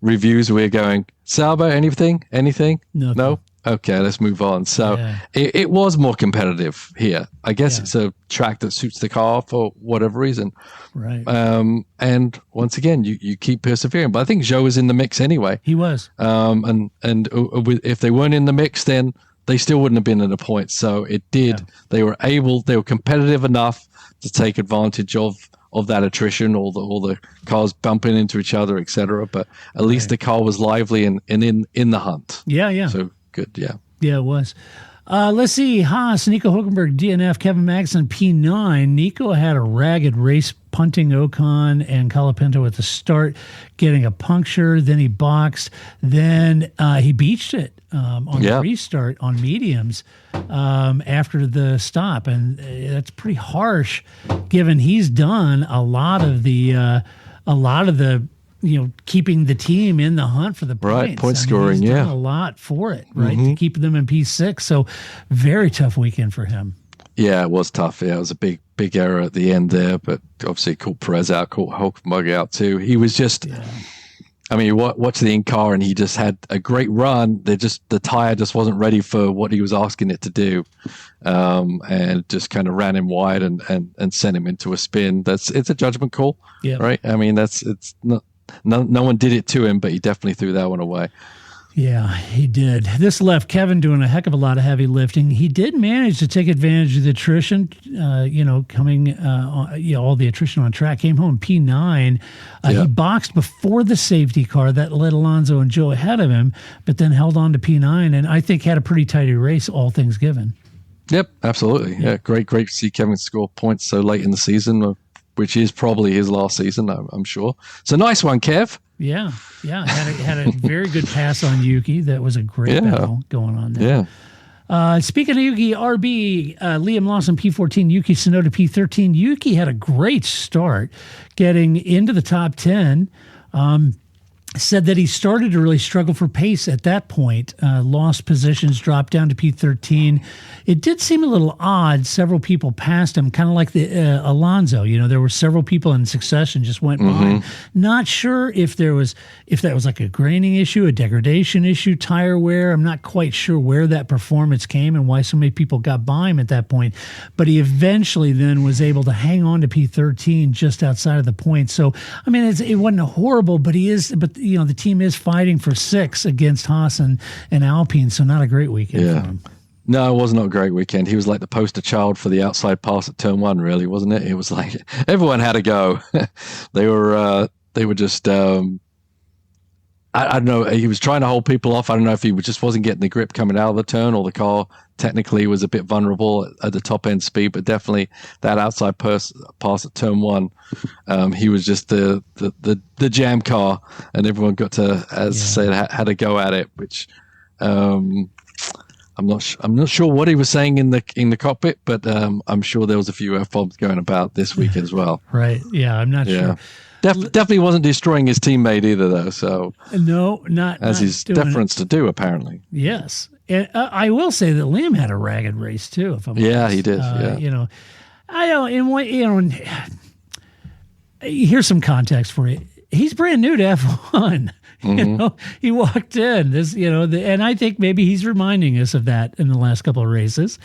reviews, we're going, Sauber, anything? Nothing. No? Okay, let's move on. So it was more competitive here. I guess it's a track that suits the car for whatever reason. Right. And once again, you keep persevering. But I think Zhou was in the mix anyway. He was. And if they weren't in the mix, then they still wouldn't have been in the points. So it did. Yeah. They were competitive enough to take advantage of that attrition, all the cars bumping into each other, etc. But at least the car was lively and in the hunt. Yeah. So good, yeah. Yeah, it was. Let's see. Haas, Nico Hülkenberg, DNF, Kevin Magnussen, P9. Nico had a ragged race, punting Ocon and Colapinto at the start, getting a puncture. Then he boxed. Then he beached it on the restart on mediums after the stop. And that's pretty harsh given he's done a lot of the keeping the team in the hunt for the points. Right, point scoring, he's done a lot for it, right, to keep them in P6. So very tough weekend for him. Yeah, it was tough. Yeah, it was a big error at the end there, but obviously caught Perez out, caught Hülkenberg out too. He was just, I mean, watch the in-car and he just had a great run. The tire just wasn't ready for what he was asking it to do. And just kind of ran him wide and sent him into a spin. It's a judgment call, right? I mean, it's not, no one did it to him, but he definitely threw that one away. Yeah, he did. This left Kevin doing a heck of a lot of heavy lifting. He did manage to take advantage of the attrition, all the attrition on track. Came home P9. He boxed before the safety car that led Alonso and Zhou ahead of him, but then held on to P9 and I think had a pretty tight race, all things given. Yep, absolutely. Yeah, great to see Kevin score points so late in the season, which is probably his last season, I'm sure. It's a nice one, Kev. Yeah. Had a very good pass on Yuki. That was a great battle going on there. Yeah. Speaking of Yuki, RB, Liam Lawson, P14, Yuki Tsunoda, P13. Yuki had a great start getting into the top 10. Said that he started to really struggle for pace at that point. Lost positions, dropped down to P13. It did seem a little odd. Several people passed him, kind of like the Alonso. There were several people in succession just went by. Not sure if that was like a graining issue, a degradation issue, tire wear. I'm not quite sure where that performance came and why so many people got by him at that point. But he eventually then was able to hang on to P13 just outside of the point. So, I mean, it wasn't horrible, but the team is fighting for 6 against Haas and Alpine, so not a great weekend for him. No, it was not a great weekend. He was like the poster child for the outside pass at turn 1, really, wasn't it? It was like everyone had a go. They were just, I don't know, he was trying to hold people off. I don't know if he just wasn't getting the grip coming out of the turn or the car technically was a bit vulnerable at the top end speed, but definitely that outside pass at turn 1, he was just the jam car, and everyone got to, as I said, had a go at it. Which I'm not sure what he was saying in the cockpit, but I'm sure there was a few F-bombs going about this week as well. Right? Yeah, I'm not sure. Definitely wasn't destroying his teammate either, though. So no, not as his deference to do, apparently. Yes, and I will say that Liam had a ragged race too. If I'm honest. He did. I don't. Here's some context for you. he's brand new to F1. You know, he walked in this, and I think maybe he's reminding us of that in the last couple of races.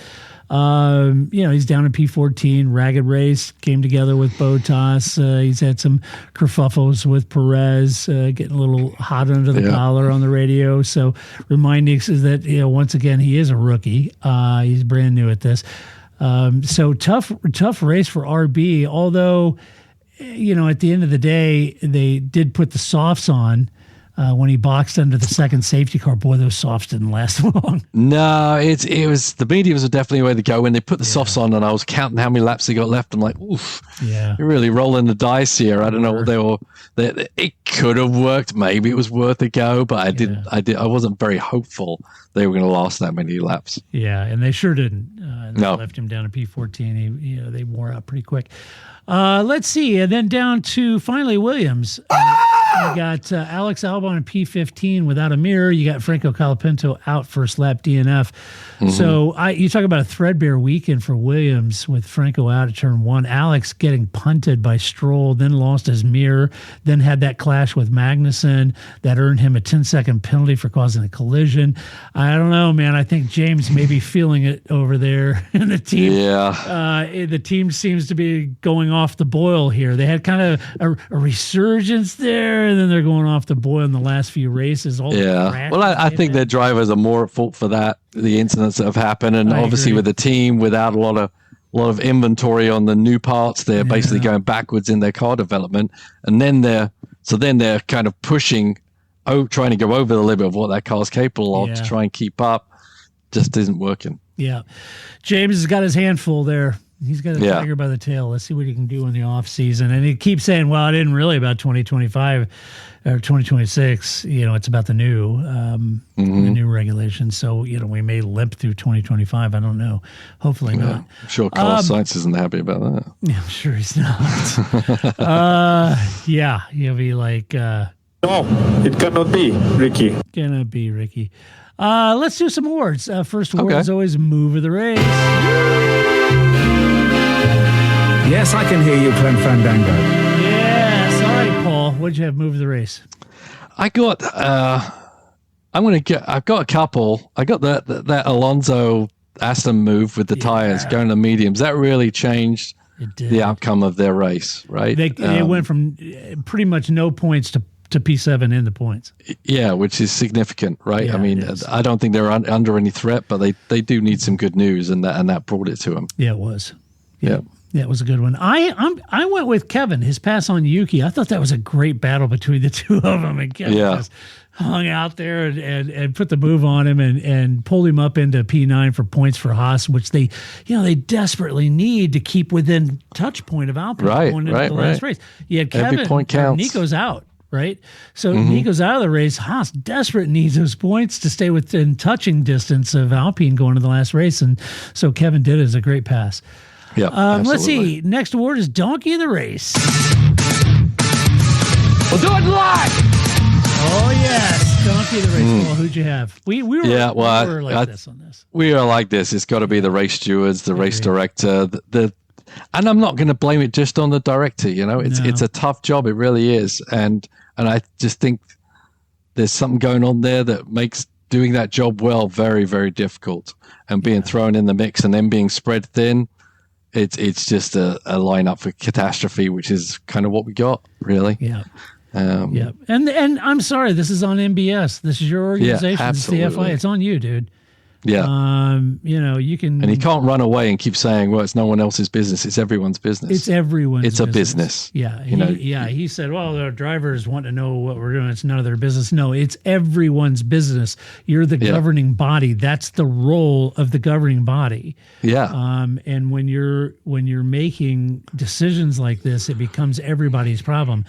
He's down in P14, ragged race, came together with Bottas. He's had some kerfuffles with Perez, getting a little hot under the collar on the radio. So reminding us that, once again, he is a rookie. He's brand new at this. So tough race for RB, although, at the end of the day, they did put the softs on. When he boxed under the second safety car, boy, those softs didn't last long. No, it was the mediums were definitely the way to go. When they put the softs on, and I was counting how many laps they got left, I'm like, oof, you're really rolling the dice here. I don't know what they were. It could have worked. Maybe it was worth a go, but I wasn't very hopeful they were going to last that many laps. Yeah, and they sure didn't. They No. left him down at P14. They wore out pretty quick. Let's see, and then down to finally Williams. You got Alex Albon in P15 without a mirror. You got Franco Colapinto out first lap DNF. So you talk about a threadbare weekend for Williams with Franco out at turn 1. Alex getting punted by Stroll, then lost his mirror, then had that clash with Magnussen that earned him a 10-second penalty for causing a collision. I don't know, man. I think James may be feeling it over there in the team. Yeah. The team seems to be going off the boil here. They had kind of a resurgence there, and then they're going off the boil in the last few races. Well, I think their drivers are more at fault for that, the incidents that have happened, and obviously with the team without a lot of inventory on the new parts, they're basically going backwards in their car development, and then they're kind of pushing, trying to go over the limit of what that car's capable of to try and keep up. Just isn't working. Yeah, James has got his hand full there. He's got a tiger by the tail. Let's see what he can do in the off season. And he keeps saying, well, it isn't really about 2025 or 2026. It's about the new regulations. So, we may limp through 2025. I don't know. Hopefully not. I'm sure Carlos Sainz isn't happy about that. Yeah, I'm sure he's not. He'll be like, no, it cannot be, Ricky. Cannot be, Ricky. Let's do some awards. First award is always Move of the Race. Yes, I can hear you, Clem Fandango. Yes. All right, Paul. What'd you have Move of the Race? I got. I've got a couple. I got that Alonso Aston move with the tires going to mediums. That really changed the outcome of their race, right? They went from pretty much no points to P7 in the points. Yeah, which is significant, right? Yeah, I mean, I don't think they're under any threat, but they do need some good news, and that brought it to them. Yeah, it was. Yeah. Yeah, it was a good one. I went with Kevin, his pass on Yuki. I thought that was a great battle between the two of them. And Kevin just hung out there and put the move on him and pulled him up into P9 for points for Haas, which they desperately need to keep within touch point of Alpine going into the last race. You had Kevin, every point counts. Nico's out. Right? So Nico's out of the race. Haas desperate needs those points to stay within touching distance of Alpine going to the last race. And so Kevin did it as a great pass. Yeah. Let's see. Next award is Donkey of the Race. We'll do it live. Oh, yes. Donkey of the Race. Well, who'd you have? We were like this on this. We are like this. It's got to be the race stewards, the race director, and I'm not going to blame it just on the director. It's a tough job. It really is. And I just think there's something going on there that makes doing that job well very, very difficult. And being thrown in the mix and then being spread thin, it's just a lineup for catastrophe, which is kind of what we got, really. Yeah. And I'm sorry, this is on MBS. This is your organization. It's the FI. It's on you, dude. Yeah. You can. And he can't run away and keep saying, well, it's no one else's business. It's everyone's business. It's everyone's business. It's a business. Yeah. He said, well, the drivers want to know what we're doing. It's none of their business. No, it's everyone's business. You're the governing body. That's the role of the governing body. Yeah. And when you're making decisions like this, it becomes everybody's problem.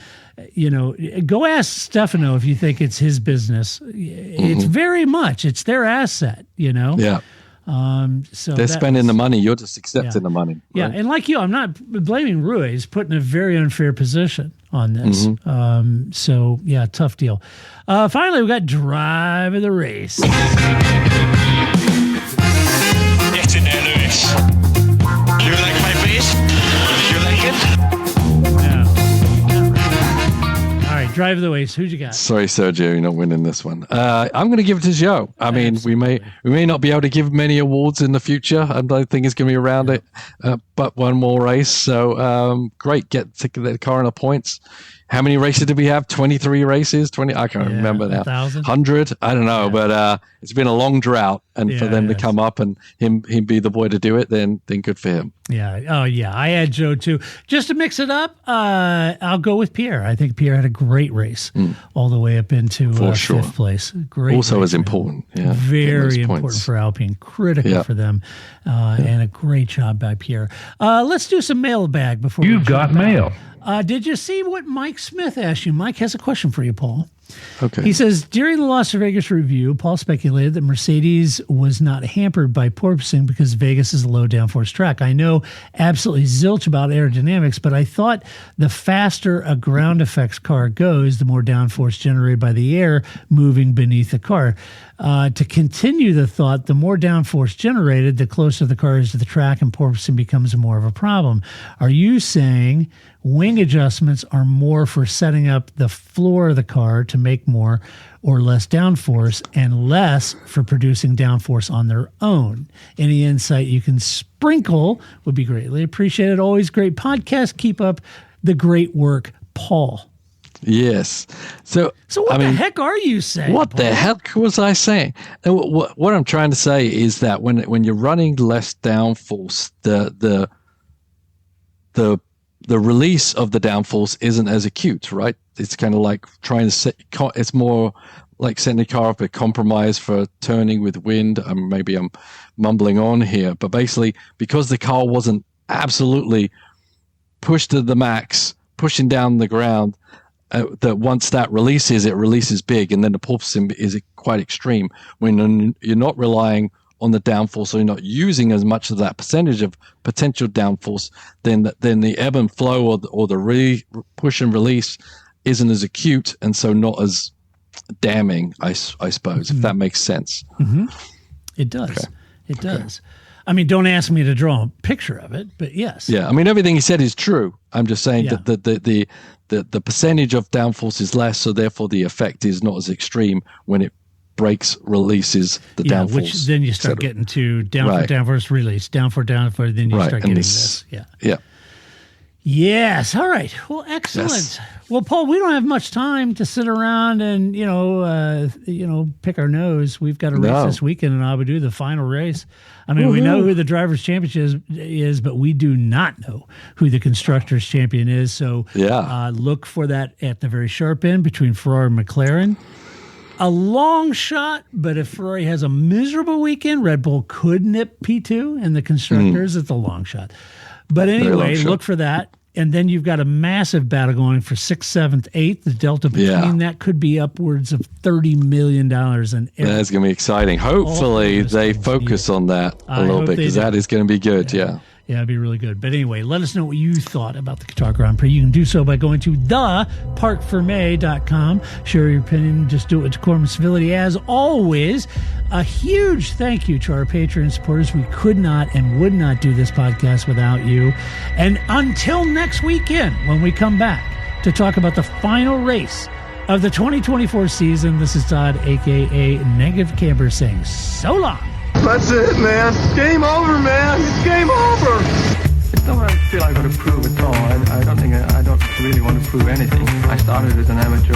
Go ask Stefano if you think it's his business. It's very much. It's their asset, Yeah. So they're spending the money. You're just accepting the money. Right? Yeah. And like you, I'm not blaming Rui. He's put in a very unfair position on this. Tough deal. Finally, we got Drive of the Race. Get in there, Lewis. You like my face? You like it? Yeah. All right, Drive of the Waste. Who'd you got? Sorry, Sergio, you're not winning this one. I'm going to give it to Joe. I mean, we may not be able to give many awards in the future. I don't think it's going to be around it, but one more race. So great, get the car in the points. How many races did we have? 23 races? 20? I can't remember now. 1,000? 100? I don't know, but it's been a long drought, and for them to come up and him be the boy to do it, then good for him. Yeah. Oh, yeah. I had Joe too. Just to mix it up, I'll go with Pierre. I think Pierre had a great race all the way up into fifth place. Great. Also as important. Yeah. Very important for Alpine. Critical for them. And a great job by Pierre. Let's do some mailbag before You got mail. Did you see what Mike Smith asked you? Mike has a question for you, Paul. Okay. He says, during the Las Vegas review, Paul speculated that Mercedes was not hampered by porpoising because Vegas is a low downforce track. I know absolutely zilch about aerodynamics, but I thought the faster a ground effects car goes, the more downforce generated by the air moving beneath the car. To continue the thought, the more downforce generated, the closer the car is to the track, and porpoising becomes more of a problem. Are you saying wing adjustments are more for setting up the floor of the car to make more or less downforce, and less for producing downforce on their own? Any insight you can sprinkle would be greatly appreciated. Always great podcast. Keep up the great work, Paul. Yes. So what the heck are you saying? What Paul? the heck was I saying? And what I'm trying to say is that when you're running less downforce, the release of the downforce isn't as acute, right? It's kind of like trying to set. It's more like setting the car up a compromise for turning with wind. Maybe I'm mumbling on here, but basically because the car wasn't absolutely pushed to the max, pushing down the ground. That once that releases, it releases big, and then the porpoising is quite extreme. When you're not relying on the downforce, or you're not using as much of that percentage of potential downforce, then the ebb and flow or the push and release isn't as acute, and so not as damning, I suppose, if that makes sense. Mm-hmm. It does. Okay. It does. I mean, don't ask me to draw a picture of it, but yes. Yeah, I mean, everything he said is true. I'm just saying that the percentage of downforce is less, so therefore the effect is not as extreme when it releases the downforce. Which then you start getting to downforce, release, downforce, then you start getting this. Yeah. Yeah. Yes. All right. Well, excellent. Yes. Well, Paul, we don't have much time to sit around and pick our nose. We've got a race this weekend in Abu Dhabi, the final race. I mean, we know who the drivers' championship is, but we do not know who the constructors' champion is. So look for that at the very sharp end between Ferrari and McLaren. A long shot, but if Ferrari has a miserable weekend, Red Bull could nip P2, and the constructors, it's a long shot. But anyway, look for that. And then you've got a massive battle going for 6th, 7th, 8th. The delta between that could be upwards of $30 million. That's going to be exciting. Hopefully they focus on that a little bit, because that is going to be good. Yeah. Yeah, it'd be really good. But anyway, let us know what you thought about the Qatar Grand Prix. You can do so by going to theparkformay.com. Share your opinion. Just do it with decorum and civility. As always, a huge thank you to our Patreon supporters. We could not and would not do this podcast without you. And until next weekend, when we come back to talk about the final race of the 2024 season, this is Todd, a.k.a. Negative Camper, saying so long. That's it, man. Game over, man. It's game over. It's not what I feel I've got to prove at all. I don't really want to prove anything. I started as an amateur.